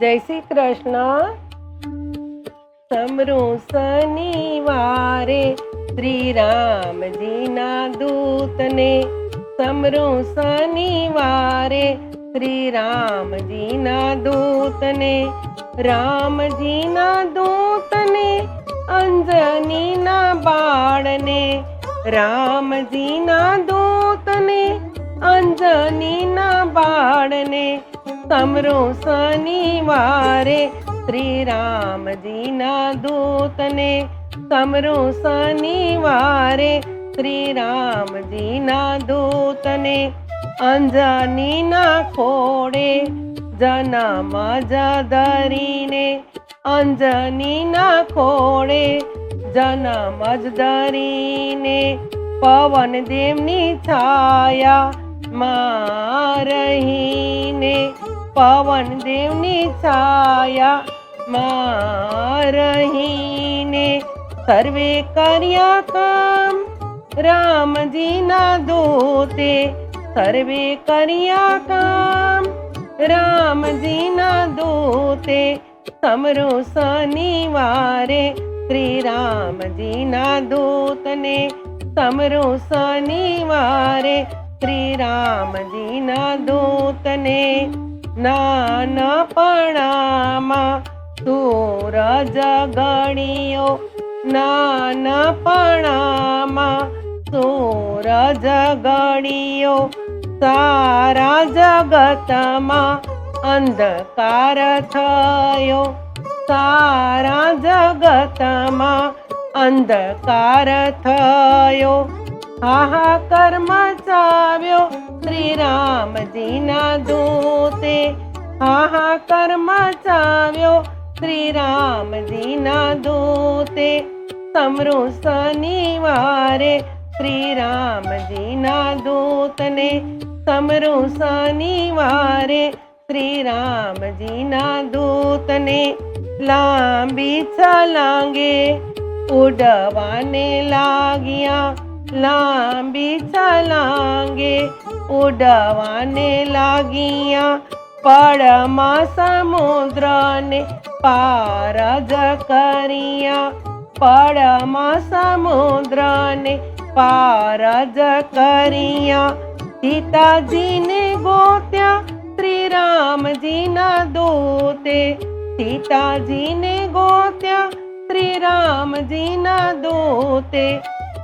जय श्री कृष्ण। समरू शनिवारे श्री राम जी ना दूत ने, समरू शनिवारे श्री राम जी ना दूत ने, राम जी ना दूत ने अंजनी ना बाण ने, राम जी ना दूत ने अंजनी ना बाण ने, समरू शनिवारे श्री राम जी ना दूत ने, समरू शनिवारे श्री राम जी ना दूत ने, अंजनी ना खोड़े जनम जदरीने, अंजनी ना खोड़े जनम जदरीने, पवन देवनी छाया मारहीने, पवन देवनी छाया मारहीने, सर्वे कर्या काम राम जी ना दूते, सर्वे कर्या काम राम जी ना दूते, समरू शनिवारे श्री राम जी ना दूत ने, समरू शनिवारे श्री राम जी ना दूत ने, नानपणामा सूरज गणियो, नानपणामा सूरज गणियो, सारा जगतमा अंधकार थयो, सारा जगतमा अंधकार थयो, हाहाकार मचाव्यो श्री राम जी ना दूते, हाहाकार मचाव्यो श्री राम जी ना दूते, समरू शनिवारे श्री राम जी ना दूत ने, समरू शनिवारे श्री राम जी ना दूत ने, लांबी छलांगे उड़वाने लागिया, लांबी छलांगे उड़वाने लागिया, पड़मा समुद्र ने पार ज करिया, पड़मा समुद्र ने पार ज करिया, सीता जी ने गोत्या श्री राम जी ना दूते, सीता जी ने गोत्या श्री राम जी ना दूते,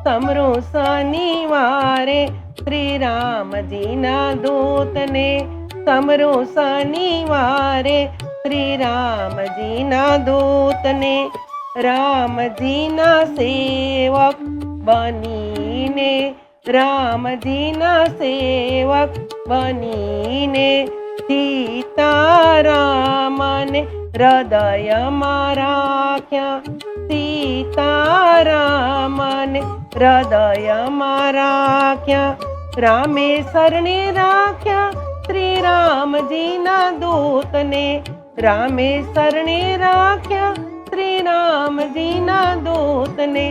समरू शनिवारे श्री राम जी ना दूत ने, समरू शनिवारे श्री राम जी ना दूत ने, राम जी ना सेवक बनीने, राम जी ना सेवक बनीने, सीता राम ने हृदय में राख्या, सीता राम ने हृदय में राख्या, रामेश्वर ने राख्या श्री राम जी ना दूत ने, रामेश्वर ने राख्या श्री राम जी ना दूत ने,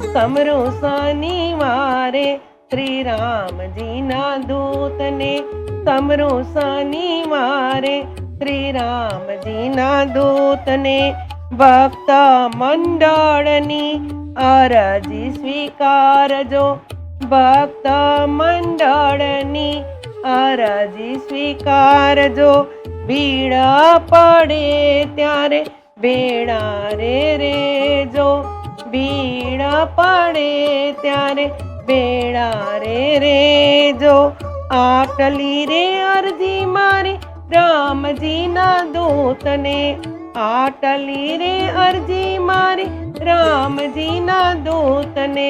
समरू शनिवारे श्री राम जी ना दूत ने, समरू शनिवारे श्री राम जी ना दूत ने, भक्त मंडळनी अरजी स्वीकारजो, भक्त मंडळनी अरजी स्वीकारजो, भीड़ पड़े त्यारे बेड़ा रे रेजो, भीड़ पड़े त्यारे बेड़ा रे रेजो, आटली रे अर्जी मारी राम जी ना दूत ने, आटली रे अर्जी मारी राम जी ना दूत ने,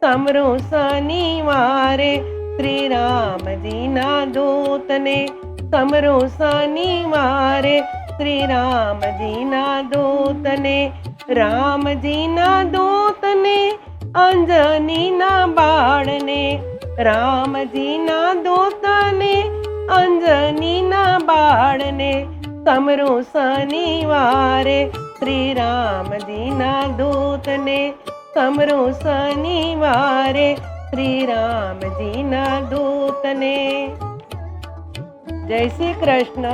समरू शनिवारे श्री राम जी ना दूत ने, समरू शनिवारे श्री राम जी ना दूत ने, राम जी ना दूत ने अंजनी ना बाण ने, राम जी ना दूत ने अंजनी ना बाण ने, समरू शनिवारे श्री राम जी ना दूत ने, समरू शनिवारे श्री राम जी ना दूत ने। जय श्री कृष्ण।